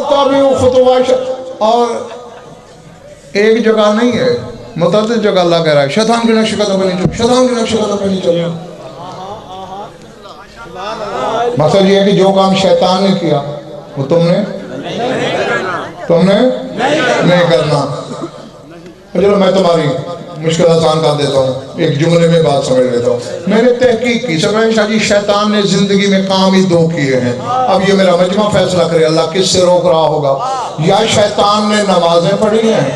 تتبعوا خطوات، اور ایک جگہ نہیں ہے، متعدد جگہ اللہ کہہ رہا ہے شیطان کے نقش قدم پہ نہیں چلو، شیطان کے نقش قدم پہ نہیں چلو۔ مطلب یہ ہے کہ جو کام شیطان نے کیا وہ تم نے نہیں کرنا۔ چلو میں تمہاری مشکل آسان کر دیتا ہوں، ایک جملے میں بات سمجھ لیتا ہوں۔ میں نے تحقیق کی، سمجھیں شاہ جی شیطان نے زندگی میں کام ہی دو کیے ہیں، اب یہ میرا مجمع فیصلہ کرے اللہ کس سے روک رہا ہوگا۔ یا شیطان نے نمازیں پڑھی ہیں،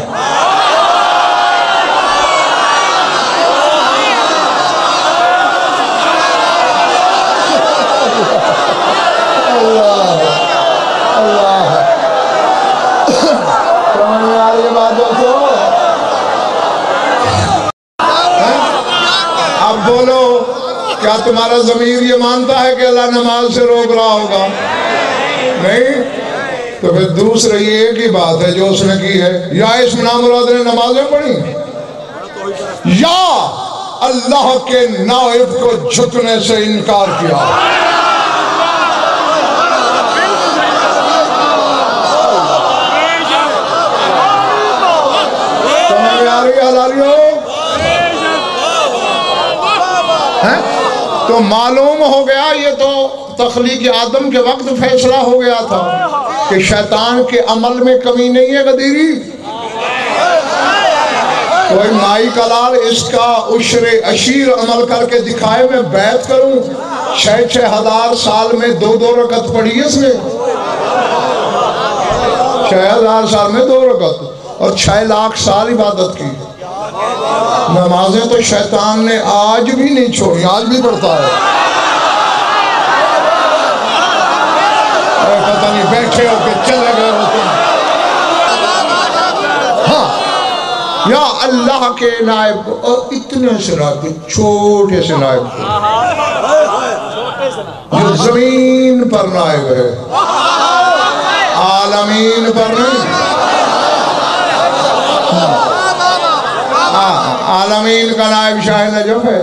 بولو کیا تمہارا ضمیر یہ مانتا ہے کہ اللہ نماز سے روک رہا ہوگا؟ نہیں؟ تو پھر دوسرے یہ ایک ہی بات ہے جو اس نے کی ہے، یا اس نامراد نے نمازیں پڑھی یا اللہ کے نائب کو جھکنے سے انکار کیا۔ سمجھ آ رہی حلالیوں؟ تو معلوم ہو گیا یہ تو تخلیق آدم کے وقت فیصلہ ہو گیا تھا کہ شیطان کے عمل میں کمی نہیں ہے غدیری۔ کوئی مائی کلال اس کا عشر عشیر عمل کر کے دکھائے، میں بیعت کروں 6,000 سال میں 2 رکعت پڑھی اس نے، 6,000 سال میں 2 رکعت اور 6 لاکھ سال عبادت کی۔ نمازیں تو شیطان نے آج بھی نہیں چھوڑی، آج بھی پڑھتا ہے۔ پتہ نہیں بیٹھے ہو کے چلے گئے ہو تم۔ ہاں، یا اللہ کے نائب کو، اور اتنے سے نائب کو، چھوٹے سے نائب کو جو زمین پر نائب ہے، عالمین پر نہیں۔ عالمین کا نائب شاہد نجف ہے،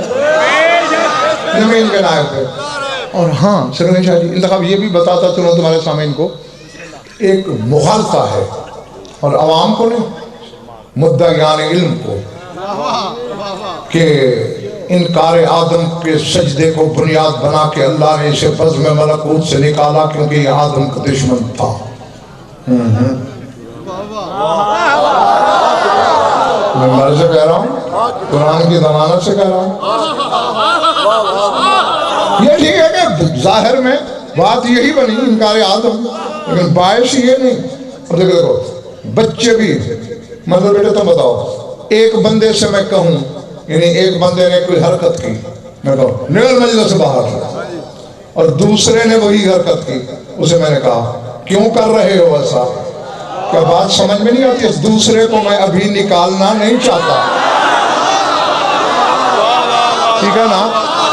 زمین کا نائب ہے۔ اور ہاں سرگن شاہ جی انتخاب یہ بھی بتاتا چلو تمہارے سامعین کو، ایک مغالطہ ہے اور عوام کو نہیں، مدعیان علم کو، کہ انکار آدم کے سجدے کو بنیاد بنا کے اللہ نے اسے بزم ملکوت سے نکالا کیونکہ یہ آدم کا دشمن تھا۔ میں مرض سے کہہ رہا ہوں، قرآن کی ضمانت سے کہہ رہا ہوں۔ یہ ٹھیک ہے کہ ظاہر میں بات یہی بنی انکار آدم، لیکن باعث یہ نہیں۔ اب دیکھو بچے بھی، مطلب بیٹے تم بتاؤ، ایک بندے سے میں کہوں، یعنی ایک بندے نے کوئی حرکت کی، میں کہوں نکل مجلس سے باہر، اور دوسرے نے وہی حرکت کی، اسے میں نے کہا کیوں کر رہے ہو ایسا؟ کیا بات سمجھ میں نہیں آتی؟ اس دوسرے کو میں ابھی نکالنا نہیں چاہتا، ٹھیک ہے نا؟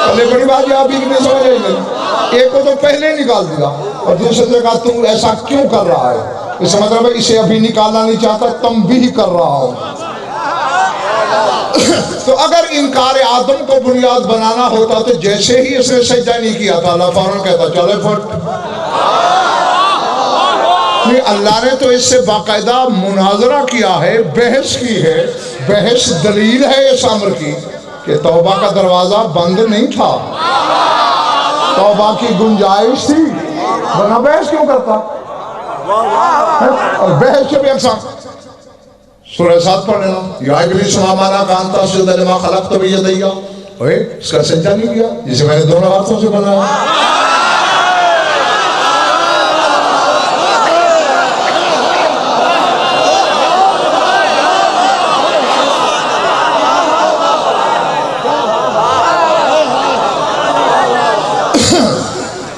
پہلے بڑی بات یہ ابھی نہیں سمجھ آئی گئی، ایک کو تو پہلے نکال دیا اور دوسرے نے کہا تم ایسا کیوں کر رہا ہے؟ اس مطلب ہے اسے ابھی نکالنا نہیں چاہتا، تم بھی کر رہا ہو۔ تو اگر انکار آدم کو بنیاد بنانا ہوتا تو جیسے ہی اس نے سجدہ نہیں کیا تھا اللہ فوراً کہتا چلے پھٹ۔ اللہ نے تو اس سے باقاعدہ مناظرہ کیا ہے، بحث کی ہے، بحث دلیل ہے اس امر کی کہ توبہ کا دروازہ بند نہیں تھا، توبہ کی گنجائش تھی، ورنہ بحث کیوں کرتا؟ اور بحث کے بھی اقسام، سورہ 7 پڑھ لینا، یا ابلیس ما منعک ان تسجد لما خلقت بیدی، اس کا سجدہ نہیں کیا جسے میں نے دونوں ہاتھوں سے بنایا۔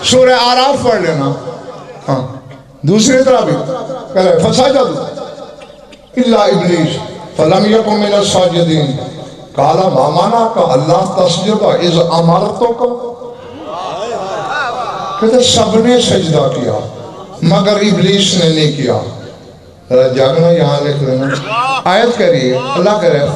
سورہ آراف پڑھ لینا، ہاں دوسری طرح بھی کہہ رہے فسجد الا ابلیس فلم یکن من الساجدین قال ما منعک الا تسجد اذ امرتک، کہتے سب نے سجدہ کیا مگر ابلیس نے نہیں کیا۔ ذرا جاگنا یہاں لکھ لینا، آیت کہہ رہی ہے اللہ کہہ رہے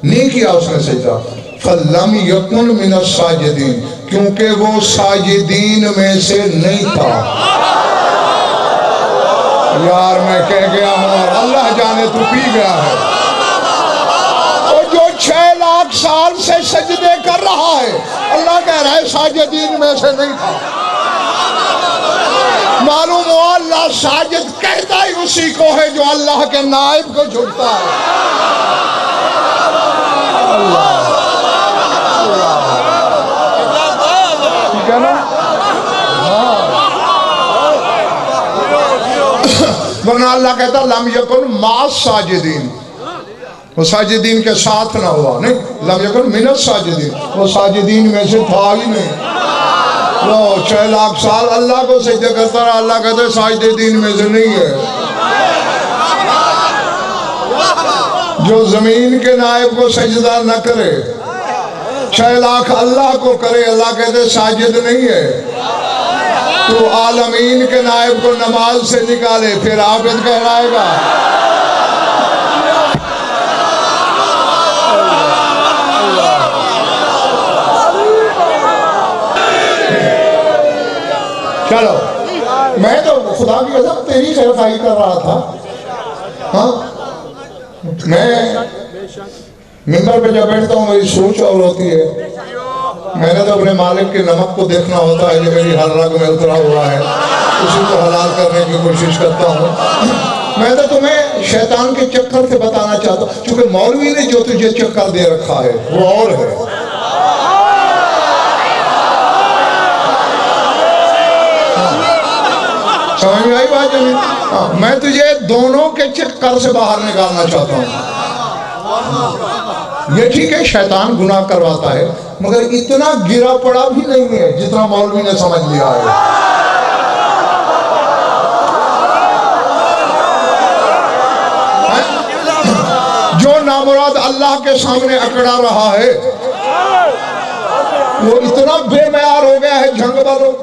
نہیں کیا اس نے سجدہ، فلم یکن من الساجدین کیونکہ وہ ساجدین میں سے نہیں تھا۔ یار میں کہہ گیا ہوں اور اللہ جانے تو پی گیا ہے. اور جو 6 لاکھ سال سے سجدے کر رہا ہے اللہ کہہ رہا ہے ساجدین میں سے نہیں تھا. معلوم ہوا اللہ ساجد کہتا ہی اسی کو ہے جو اللہ کے نائب کو جھکتا ہے. اللہ ٹھیک ہے نا. ورنہ اللہ کہتا لم یکن مع ساجدین، وہ ساجدین کے ساتھ نہ ہوا. نہیں، لم یکن من الساجدین، وہ ساجدین میں سے تھا ہی نہیں. وہ 6 لاکھ سال اللہ کو سجدہ کرتا رہا. اللہ کہتا ہے ساجدین میں سے نہیں ہے. جو زمین کے نائب کو سجدہ نہ کرے 6 لاکھ اللہ کو کرے، اللہ کہتے ہیں ساجد نہیں ہے. تو عالمین کے نائب کو نماز سے نکالے پھر عابد کہلائے گا. چلو میں تو خدا کی قسم تیری خیر خواہی کر رہا تھا. ہاں میں منبر پہ جب بیٹھتا ہوں میری سوچ اور ہوتی ہے. میں نے تو اپنے مالک کے نمک کو دیکھنا ہوتا ہے جو میری ہر رگ میں اترا ہوا ہے، اسی کو حلال کرنے کی کوشش کرتا ہوں. میں تو تمہیں شیطان کے چکر سے بتانا چاہتا ہوں، چونکہ مولوی نے جو تجھے چکر دے رکھا ہے وہ اور ہے. سمجھ میں آئی بات نہیں؟ میں تجھے دونوں کے چکر سے باہر نکالنا چاہتا ہوں. یہ ٹھیک ہے شیطان گناہ کرواتا ہے مگر اتنا گرا پڑا بھی نہیں ہے جتنا مولوی نے سمجھ لیا ہے. جو نامراد اللہ کے سامنے اکڑا رہا ہے وہ اتنا بے معیار ہو گیا ہے جھنگ والوں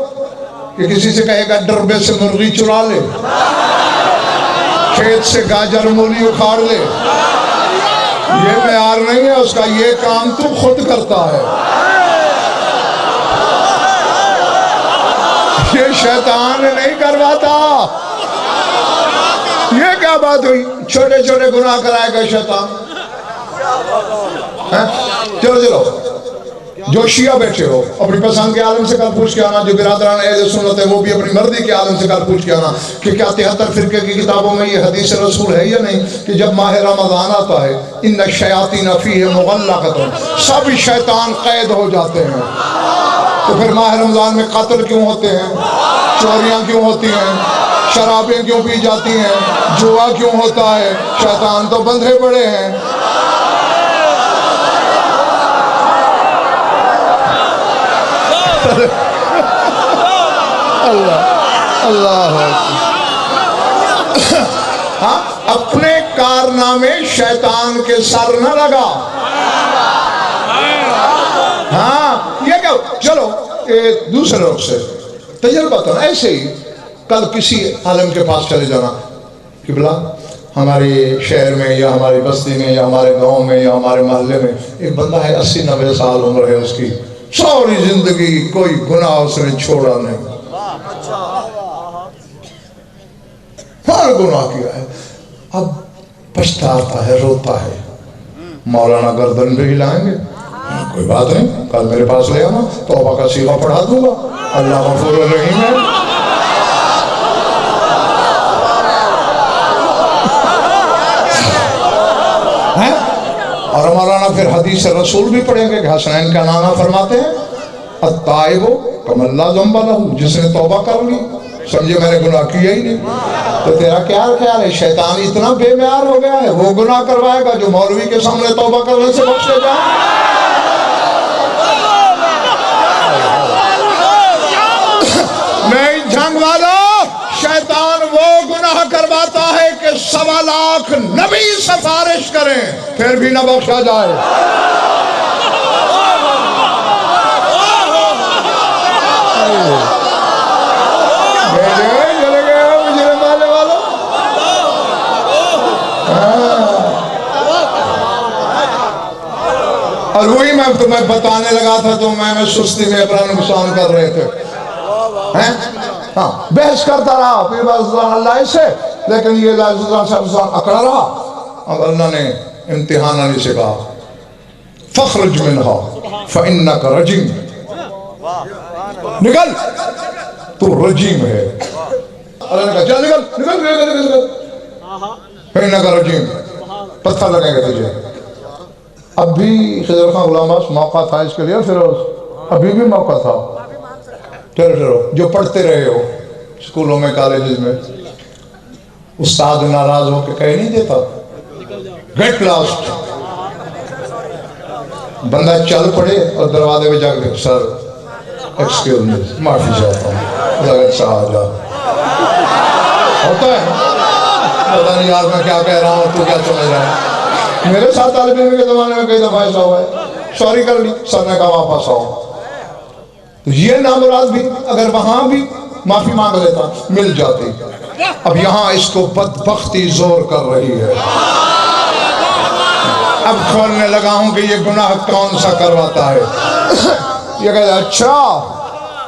کہ کسی سے کہے گا ڈربے سے مرغی چرا لے، کھیت سے گاجر مولی اکھاڑ لے. یہ معیار نہیں ہے اس کا، یہ کام تو خود کرتا ہے. یہ شیطان نہیں کرواتا. یہ کیا بات ہوئی؟ چھوٹے چھوٹے گناہ کرائے گا شیطان. چلو چلو جو شیعہ بیٹھے ہو اپنی پسند کے عالم سے کل پوچھ کے آنا، جو برادران اہل سنت ہے وہ بھی اپنی مرضی کے عالم سے کل پوچھ کے آنا کہ کیا 73 فرقے کی کتابوں میں یہ حدیث رسول ہے یا نہیں کہ جب ماہ رمضان آتا ہے ان الشیاطین فیہ مغلقۃ، سب شیطان قید ہو جاتے ہیں. تو پھر ماہ رمضان میں قتل کیوں ہوتے ہیں، چوریاں کیوں ہوتی ہیں، شرابیں کیوں پی جاتی ہیں، جوا کیوں ہوتا ہے؟ شیطان تو بندھے پڑے ہیں. اللہ ہاں اپنے کارنامے شیطان کے سر نہ لگا. ہاں یہ کیا چلو دوسرے لوگ سے تجربہ کرنا. ایسے ہی کل کسی عالم کے پاس چلے جانا کہ بلا ہمارے شہر میں یا ہماری بستی میں یا ہمارے گاؤں میں یا ہمارے محلے میں ایک بندہ ہے 80-90 سال عمر ہے اس کی، ساری زندگی کوئی گناہ اس نے چھوڑا نہیں، ہر گناہ کیا ہے، اب پچھتاتا ہے، روتا ہے. مولانا گردن بھی ہلائیں گے، کوئی بات نہیں کل میرے پاس لے آنا، توبہ کا صیغہ پڑھا دوں گا، اللہ غفور الرحیم ہے. اور مولانا پھر حدیث رسول بھی پڑھیں گے کہ حسنین کا نامہ فرماتے ہیں التائب کمن لا ذنب لہ، جس نے توبہ کر لی سمجھے میں نے گناہ کیا ہی نہیں. تو تیرا کیا خیال ہے شیطان اتنا بے معیار ہو گیا ہے وہ گناہ کروائے گا جو مولوی کے سامنے توبہ کرنے سے بخشے جائے؟ نہیں جنگ والا، شیطان وہ گناہ کرواتا ہے کہ 1.25 لاکھ نبی سفارش کریں پھر بھی نہ بخشا جائے. اور وہی میں تمہیں بتانے لگا تھا تو میں سستی میں اپنا نقصان کر رہے تھے. ہاں بحث کرتا رہا پھر بس اللہ سے لیکن یہ اکڑا رہا. اب اللہ نے امتحان علی سے کہا فخرج منہا فإنک رجیم، نکل تو رجیم ہے. اللہ نے کہا چل نکل نکل نکل نکل فإنک رجیم، پتھر لگیں گے تجھے. اب بھی خضر خان غلام باس موقع تھا اس کے لیے، پھر ابھی بھی موقع تھا. ٹھہرو جو پڑھتے رہے ہو اسکولوں میں کالجز میں، استاد ناراض ہو کے کہہ نہیں دیتا گیٹ لاسٹ. بندہ چل پڑے اور دروازے پہ جا کے سر ایکسکیوز می معافی چاہتا ہوں لگت سا آ جا. ہوتا ہے پتہ نہیں یار میں کیا کہہ رہا ہوں تو کیا سمجھ رہا ہے. میرے ساتھ طالب علم کے زمانے میں کئی دفعہ ایسا ہوا ہے، سوری کر لی، سر نے کہا واپس آؤ. تو یہ نامراد بھی اگر وہاں بھی معافی مانگ لیتا مل جاتی. اب یہاں اس کو بدبختی زور کر رہی ہے. اب کھولنے لگا ہوں کہ یہ گناہ کون سا کرواتا ہے. یہ کہتا ہے اچھا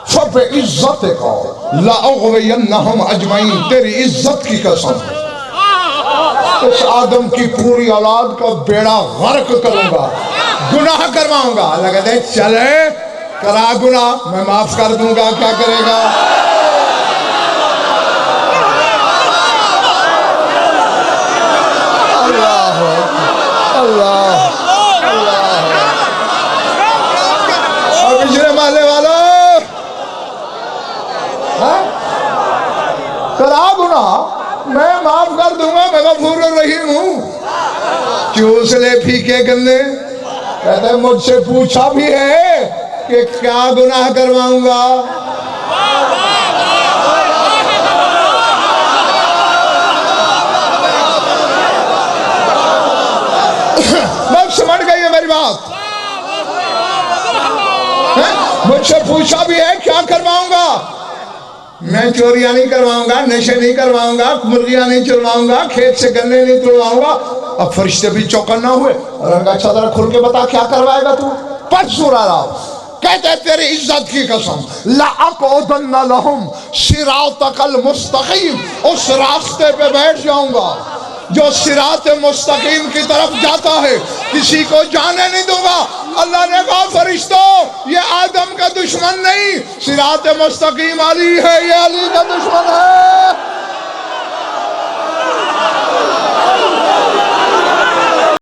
فب عزت کا لأغوینہم اجمعین، تیری عزت کی قسم اس آدم کی پوری اولاد کا بیڑا غرق کروں گا، گناہ کرواؤں گا. اللہ کہتے ہیں چلے کرا گناہ میں معاف کر دوں گا. کیا کرے گا؟ اللہ اللہ اللہ. اور پچھلے محلے والوں کرا گناہ میں معاف کر دوں گا، میں غفور الرحیم ہوں. چوس لے پھیکے گندے. کہتے ہیں مجھ سے پوچھا بھی ہے کہ کیا گناہ کرواؤں گا. بس سمجھ گئی ہے میری بات. مجھ سے پوچھا بھی ہے کیا کرواؤں گا. میں چوریاں نہیں کرواؤں گا، نشے نہیں کرواؤں گا، مرغیاں نہیں چرواؤں گا، کھیت سے گنے نہیں توڑواؤں گا. اب فرشتے بھی چوکن نہ ہوئے. اور ان کا اچھا ذرا کھل کے بتا کیا کروائے گا تو. پڑھ سورہ راؤ. کہتے ہیں تیری عزت کی قسم لَأَقْعُدَنَّ لَهُمْ صِرَاطَكَ الْمُسْتَقِيمِ، اس راستے پہ بیٹھ جاؤں گا جو صراط مستقیم کی طرف جاتا ہے، کسی کو جانے نہیں دوں گا. اللہ نے کہا فرشتوں یہ آدم کا دشمن نہیں، صراط مستقیم علی ہے، یہ علی کا دشمن ہے.